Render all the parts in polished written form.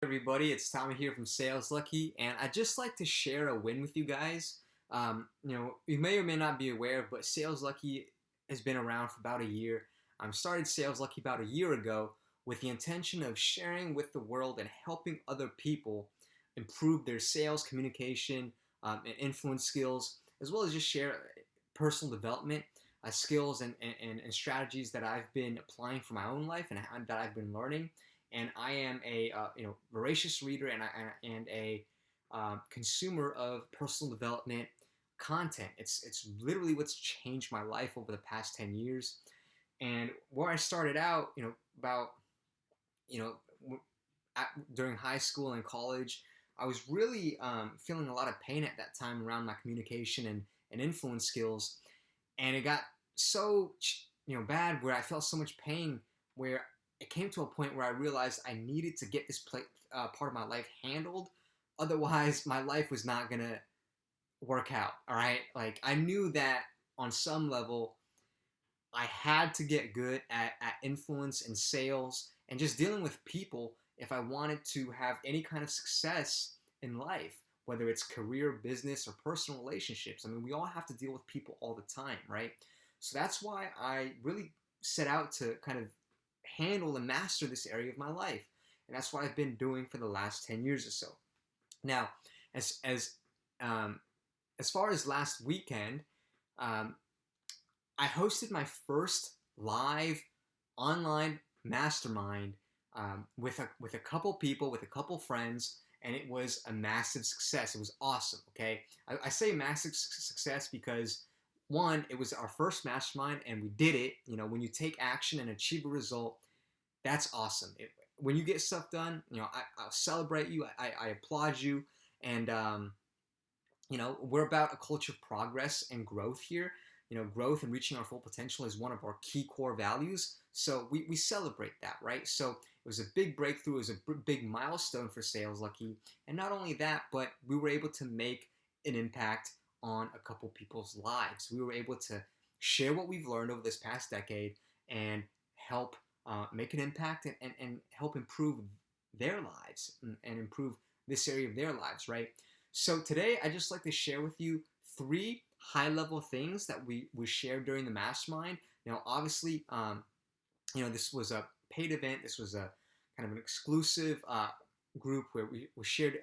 Everybody, it's Tommy here from Saleslucky, and I'd just like to share a win with you guys. You may or may not be aware, but Saleslucky has been around for about a year. I started Saleslucky about a year ago with the intention of sharing with the world and helping other people improve their sales, communication, and influence skills, as well as just share personal development skills and strategies that I've been applying for my own life and that I've been learning. And I am a voracious reader and a consumer of personal development content. It's literally what's changed my life over the past 10 years. And where I started out, about you know during high school and college, I was really feeling a lot of pain at that time around my communication and influence skills, and it got so bad where I felt so much pain where it came to a point where I realized I needed to get this part of my life handled. Otherwise, my life was not gonna work out. All right, like I knew that on some level, I had to get good at influence and sales and just dealing with people if I wanted to have any kind of success in life, whether it's career, business, or personal relationships. I mean, we all have to deal with people all the time, right? So that's why I really set out to kind of handle and master this area of my life. And that's what I've been doing for the last 10 years or so. Now, as as um, as far as last weekend, um, I hosted my first live online mastermind with a couple people, with a couple friends, and it was a massive success. It was awesome. Okay, I say massive success because one, it was our first mastermind, and we did it. When you take action and achieve a result, that's awesome. When you get stuff done, I'll celebrate you. I applaud you, and we're about a culture of progress and growth here. Growth and reaching our full potential is one of our key core values. So we celebrate that, right? So it was a big breakthrough. It was a big milestone for Saleslucky. And not only that, but we were able to make an impact on a couple people's lives. We were able to share what we've learned over this past decade and help make an impact and help improve their lives and improve this area of their lives, right? So today, I just like to share with you 3 high-level things that we shared during the mastermind. Now, obviously, this was a paid event. This was a kind of an exclusive group where we shared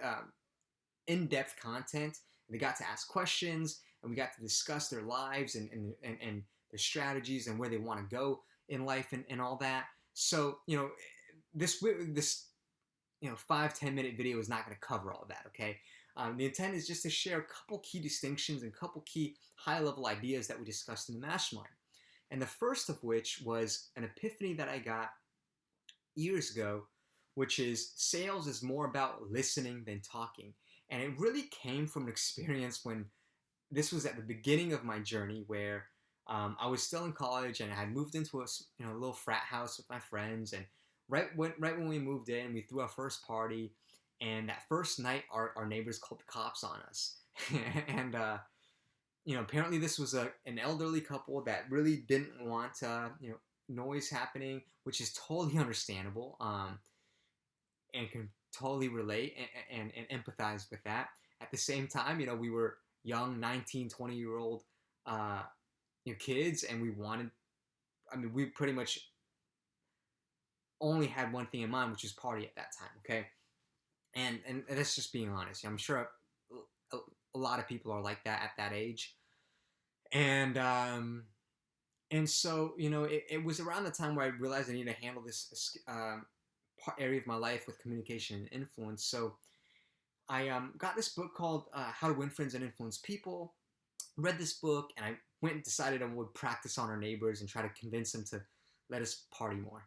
in-depth content. And they got to ask questions, and we got to discuss their lives and their strategies and where they want to go in life and all that. So, this 5-10 minute video is not going to cover all of that, okay? The intent is just to share a couple key distinctions and a couple key high-level ideas that we discussed in the mastermind. And the first of which was an epiphany that I got years ago, which is sales is more about listening than talking. And it really came from an experience when this was at the beginning of my journey where I was still in college and I had moved into a little frat house with my friends. And right when we moved in, we threw our first party. And that first night, our neighbors called the cops on us. And, apparently this was an elderly couple that really didn't want, noise happening, which is totally understandable and can totally relate and empathize with that. At the same time, we were young, 19, 20-year-old kids, and we pretty much only had one thing in mind, which was party at that time, okay? And that's just being honest. I'm sure a lot of people are like that at that age. And so, it was around the time where I realized I needed to handle this area of my life with communication and influence. So I got this book called How to Win Friends and Influence People. Read this book, and I went and decided I would practice on our neighbors and try to convince them to let us party more.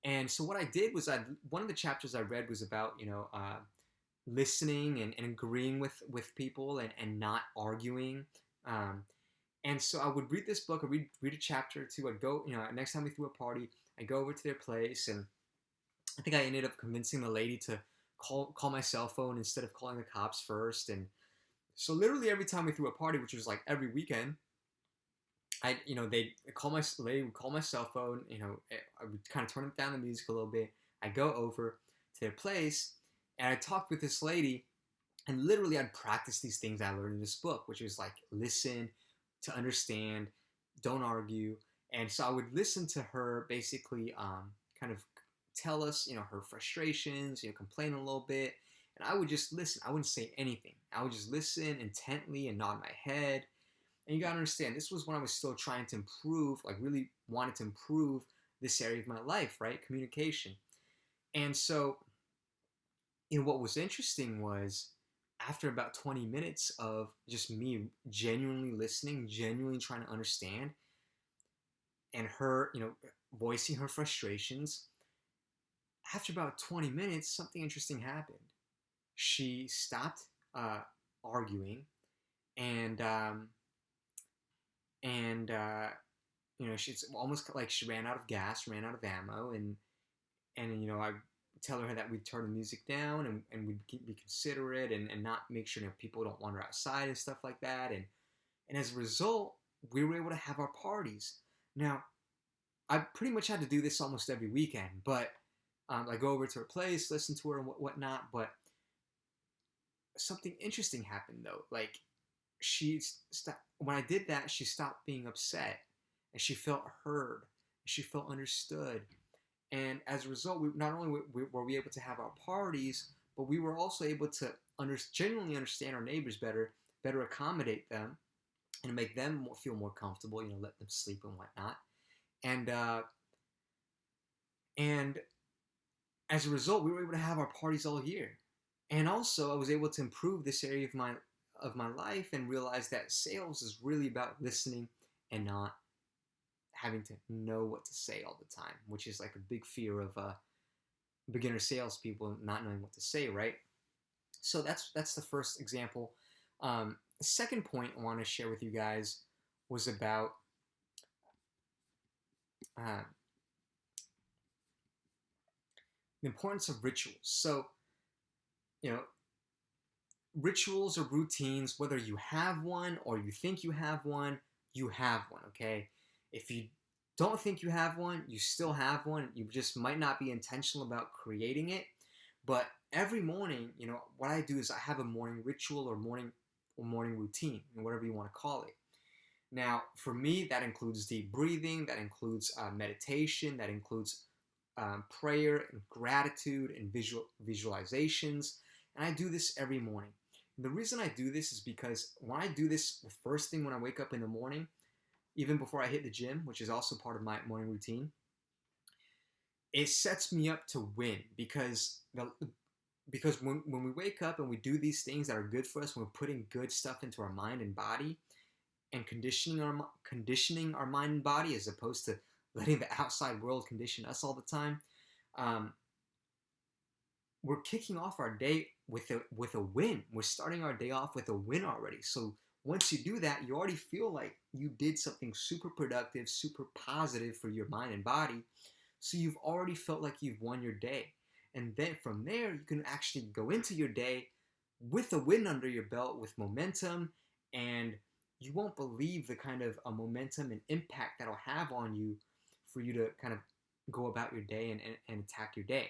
And so what I did was one of the chapters I read was about, listening and agreeing with people and not arguing. And so I would read this book, I'd read a chapter or two. I'd go, next time we threw a party, I'd go over to their place. And I think I ended up convincing the lady to call my cell phone instead of calling the cops first. And so literally every time we threw a party, which was like every weekend, they'd call my lady would call my cell phone. I would kind of turn down the music a little bit. I'd go over to their place, and I talked with this lady, and literally I'd practice these things I learned in this book, which was like listen to understand, don't argue. And so I would listen to her basically kind of tell us, her frustrations, complain a little bit. And I would just listen. I wouldn't say anything. I would just listen intently and nod my head. And you gotta understand, this was when I was still trying to improve, like really wanted to improve this area of my life, right? Communication. And so, what was interesting was after about 20 minutes of just me genuinely listening, genuinely trying to understand, and her, voicing her frustrations, after about 20 minutes, something interesting happened. She stopped arguing, and she's almost like she ran out of gas, ran out of ammo, and I tell her that we'd turn the music down and we'd be considerate and not make sure people don't wander outside and stuff like that. And as a result, we were able to have our parties. Now, I pretty much had to do this almost every weekend, but I go over to her place, listen to her and whatnot. But something interesting happened though. Like when I did that, she stopped being upset and she felt heard. She felt understood. And as a result, we not only were we able to have our parties, but we were also able to genuinely understand our neighbors better accommodate them, and make them feel more comfortable. Let them sleep and whatnot. And as a result, we were able to have our parties all year. And also, I was able to improve this area of my life and realize that sales is really about listening and not having to know what to say all the time, which is like a big fear of beginner salespeople, not knowing what to say, right? So that's the first example. The second point I want to share with you guys was about the importance of rituals. So, rituals or routines, whether you have one or you think you have one, okay? If you don't think you have one, you still have one. You just might not be intentional about creating it. But every morning, what I do is I have a morning ritual or morning routine, whatever you want to call it. Now, for me, that includes deep breathing, that includes meditation, that includes prayer and gratitude and visualizations. And I do this every morning. The reason I do this is because when I do this the first thing when I wake up in the morning, even before I hit the gym, which is also part of my morning routine, it sets me up to win because when we wake up and we do these things that are good for us, when we're putting good stuff into our mind and body and conditioning our mind and body as opposed to letting the outside world condition us all the time, we're kicking off our day with a win. We're starting our day off with a win already. So once you do that, you already feel like you did something super productive, super positive for your mind and body. So you've already felt like you've won your day. And then from there, you can actually go into your day with a win under your belt, with momentum, and you won't believe the kind of momentum and impact that'll have on you for you to kind of go about your day and attack your day.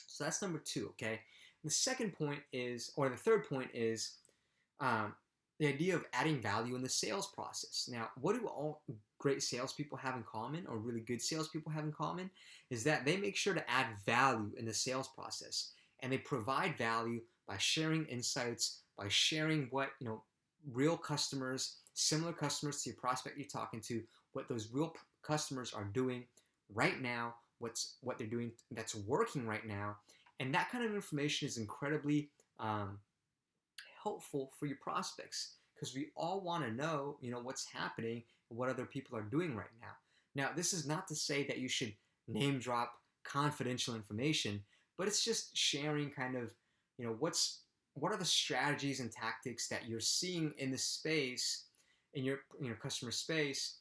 So that's number 2, okay? The third point is the idea of adding value in the sales process. Now, what do all great salespeople have in common, or really good salespeople have in common, is that they make sure to add value in the sales process. And they provide value by sharing insights, by sharing what, real customers, similar customers to your prospect you're talking to, what those real customers are doing right now, what they're doing that's working right now. And that kind of information is incredibly helpful for your prospects, because we all want to know, what's happening and what other people are doing right now. Now, this is not to say that you should name drop confidential information, but it's just sharing kind of, what are the strategies and tactics that you're seeing in the space, in your customer space,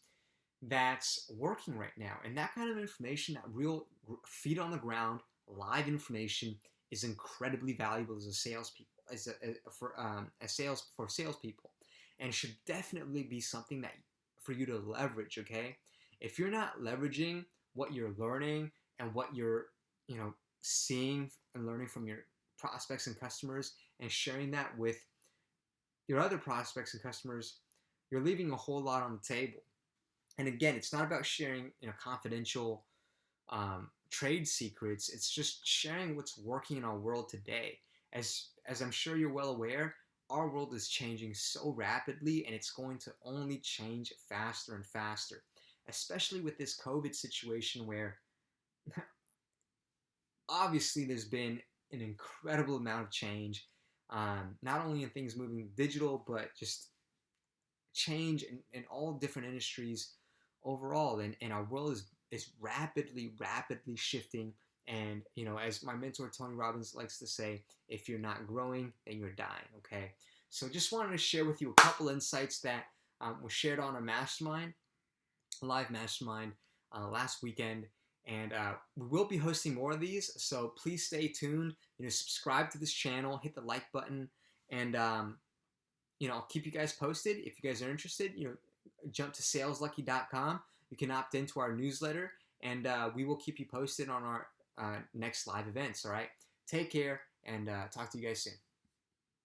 that's working right now. And that kind of information, that real feet on the ground, live information, is incredibly valuable as a salespeople, for salespeople, and should definitely be something that for you to leverage. Okay, if you're not leveraging what you're learning and what you're seeing and learning from your prospects and customers and sharing that with your other prospects and customers, you're leaving a whole lot on the table. And again, it's not about sharing confidential trade secrets. It's just sharing what's working in our world today. As I'm sure you're well aware, our world is changing so rapidly, and it's going to only change faster and faster, especially with this COVID situation where obviously there's been an incredible amount of change, not only in things moving digital, but just change in all different industries overall. And our world is rapidly shifting. And as my mentor Tony Robbins likes to say, if you're not growing, then you're dying. Okay, so just wanted to share with you a couple insights that were shared on a mastermind, a live mastermind last weekend. And we will be hosting more of these, so please stay tuned. Subscribe to this channel, hit the like button, and I'll keep you guys posted. If you guys are interested, jump to saleslucky.com. You can opt into our newsletter, and we will keep you posted on our next live events. All right, take care, and talk to you guys soon.